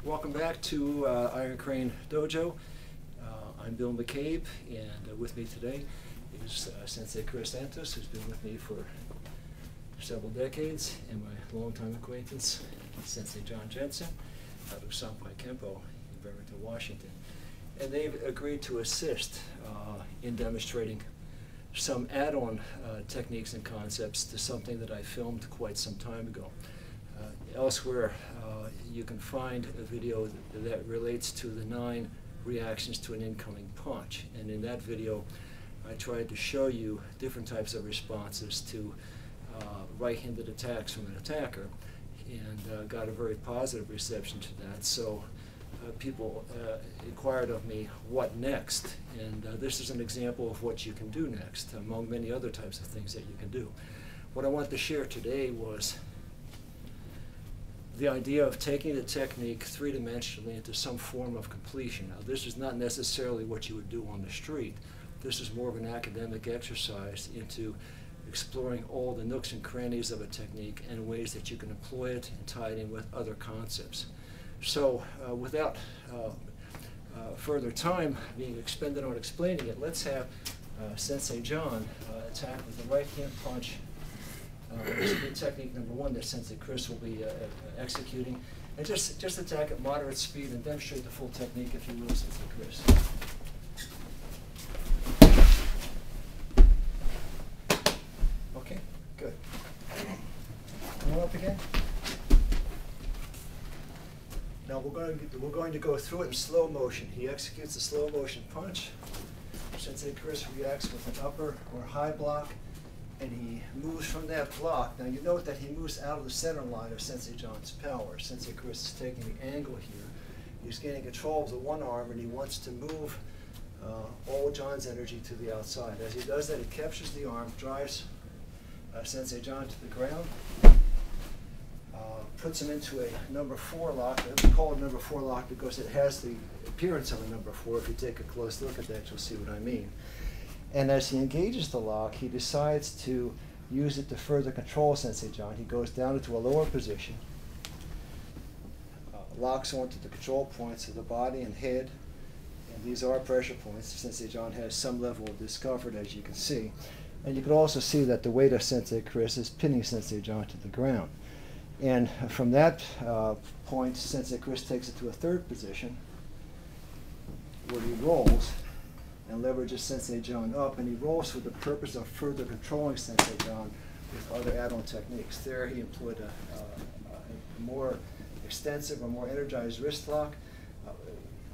Welcome back to Iron Crane Dojo. I'm Bill McCabe, and with me today is Sensei Chris Santos, who's been with me for several decades, and my longtime acquaintance, Sensei John Jensen, out of Sampai Kempo in Bremerton, Washington. And they've agreed to assist in demonstrating some add-on techniques and concepts to something that I filmed quite some time ago. Elsewhere, you can find a video that relates to the 9 reactions to an incoming punch. And in that video, I tried to show you different types of responses to right-handed attacks from an attacker, and got a very positive reception to that. So people inquired of me, what next? And this is an example of what you can do next, among many other types of things that you can do. What I wanted to share today was the idea of taking the technique three-dimensionally into some form of completion. Now, this is not necessarily what you would do on the street. This is more of an academic exercise into exploring all the nooks and crannies of a technique and ways that you can employ it and tie it in with other concepts. So without further time being expended on explaining it, let's have Sensei John attack with the right hand punch. This will be technique number 1 that Sensei Chris will be executing. And just attack at moderate speed and demonstrate the full technique, if you will, Sensei Chris. Okay, good. Come on up again. Now we're going to go through it in slow motion. He executes the slow motion punch. Sensei Chris reacts with an upper or high block, and he moves from that block. Now you note that he moves out of the center line of Sensei John's power. Sensei Chris is taking the angle here. He's gaining control of the one arm, and he wants to move all John's energy to the outside. As he does that, he captures the arm, drives Sensei John to the ground, puts him into a number 4 lock. We call it number 4 lock because it has the appearance of a number 4. If you take a close look at that, you'll see what I mean. And as he engages the lock, he decides to use it to further control Sensei John. He goes down into a lower position, locks onto the control points of the body and head, and these are pressure points. Sensei John has some level of discomfort, as you can see. And you can also see that the weight of Sensei Chris is pinning Sensei John to the ground. And from that point, Sensei Chris takes it to a 3rd position, where he rolls and leverages Sensei John up, and he rolls for the purpose of further controlling Sensei John with other add-on techniques. There he employed a more extensive or more energized wrist lock.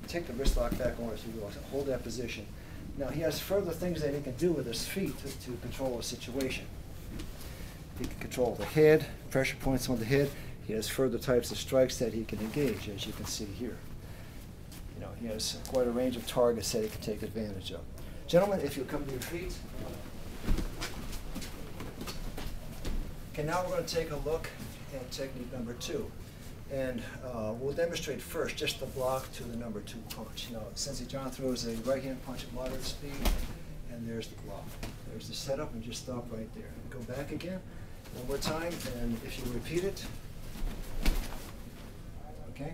Take the wrist lock back on, if you will, hold that position. Now he has further things that he can do with his feet to control the situation. He can control the head, pressure points on the head. He has further types of strikes that he can engage, as you can see here. You know, he has quite a range of targets that he can take advantage of. Gentlemen, if you'll come to your feet. Okay, now we're going to take a look at technique number 2. And we'll demonstrate first just the block to the number 2 punch. Now, Sensei John throws a right hand punch at moderate speed, and there's the block. There's the setup, and just stop right there. Go back again, one more time, and if you repeat it, okay?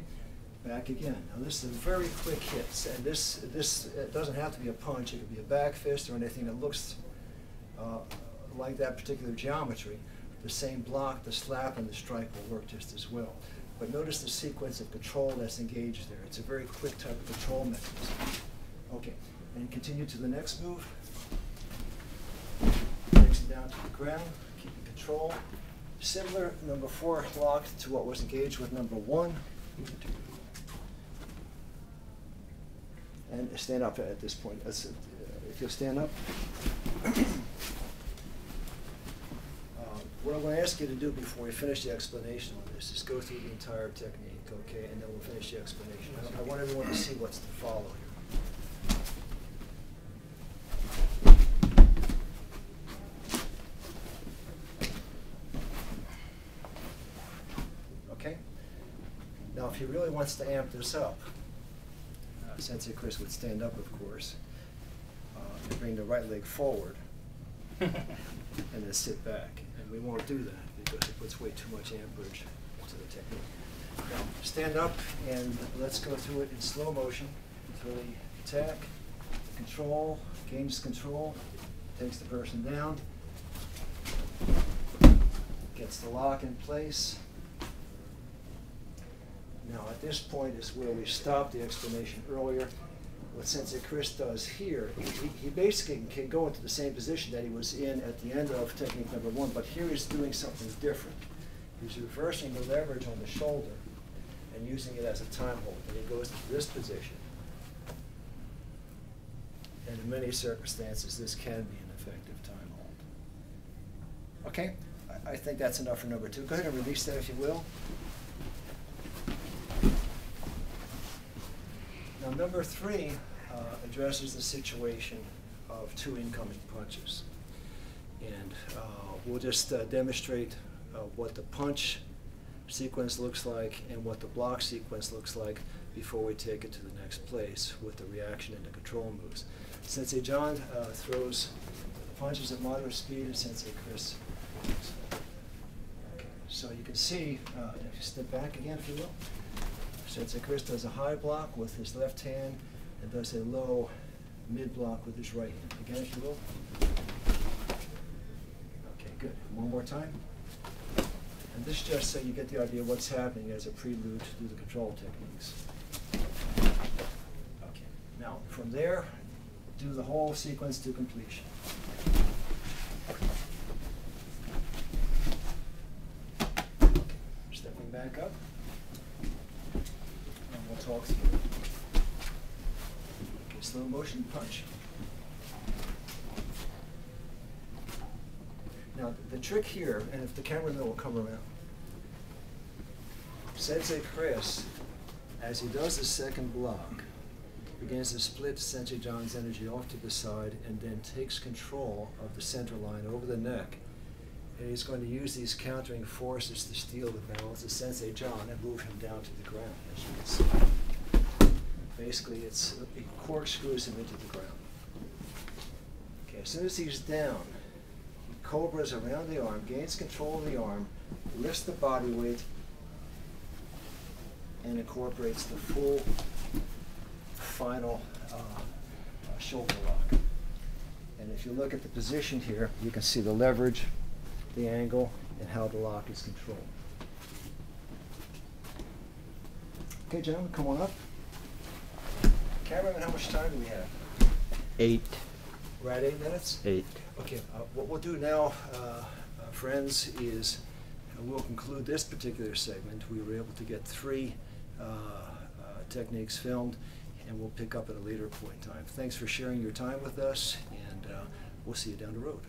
Back again. Now this is a very quick hit, and this it doesn't have to be a punch. It could be a back fist or anything that looks like that particular geometry. The same block, the slap, and the strike will work just as well. But notice the sequence of control that's engaged there. It's a very quick type of control mechanism. Okay, and continue to the next move. Takes it down to the ground, keeping control. Similar, number 4 locked to what was engaged with number 1. And stand up at this point. If you'll stand up. What I'm going to ask you to do before we finish the explanation on this is go through the entire technique, okay, and then we'll finish the explanation. I want everyone to see what's to follow here. Okay? Now, if he really wants to amp this up, Sensei Chris would stand up, of course, and bring the right leg forward, and then sit back. And we won't do that because it puts way too much amperage to the technique. Now, stand up and let's go through it in slow motion until the attack, control, gains control, takes the person down, gets the lock in place. Now at this point is where we stopped the explanation earlier. What Sensei Chris does here, he basically can go into the same position that he was in at the end of technique number 1, but here he's doing something different. He's reversing the leverage on the shoulder and using it as a time hold. And he goes to this position. And in many circumstances, this can be an effective time hold. Okay, I think that's enough for number 2. Go ahead and release that if you will. Now, number 3 addresses the situation of 2 incoming punches. And we'll just demonstrate what the punch sequence looks like and what the block sequence looks like before we take it to the next place with the reaction and the control moves. Sensei John throws punches at moderate speed, and Sensei Chris. Okay, so you can see, if you step back again, if you will. Sensei Chris does a high block with his left hand and does a low mid block with his right hand. Again, if you will. Okay, good. One more time. And this just so you get the idea of what's happening as a prelude to the control techniques. Okay, now from there, do the whole sequence to completion. Okay, stepping back up. We'll talk through. Okay, slow motion punch. Now the trick here, and if the cameraman will come around, Sensei Chris, as he does the second block, begins to split Sensei John's energy off to the side and then takes control of the center line over the neck. And he's going to use these countering forces to steal the balance of Sensei John and move him down to the ground, as you can see. Basically, it corkscrews him into the ground. Okay, as soon as he's down, he cobras around the arm, gains control of the arm, lifts the body weight, and incorporates the full final shoulder lock. And if you look at the position here, you can see the leverage, the angle, and how the lock is controlled. Okay, gentlemen, come on up. Cameraman, how much time do we have? 8. We're at 8 minutes? 8. Okay, what we'll do now, friends, is we'll conclude this particular segment. We were able to get 3 techniques filmed, and we'll pick up at a later point in time. Thanks for sharing your time with us, and we'll see you down the road.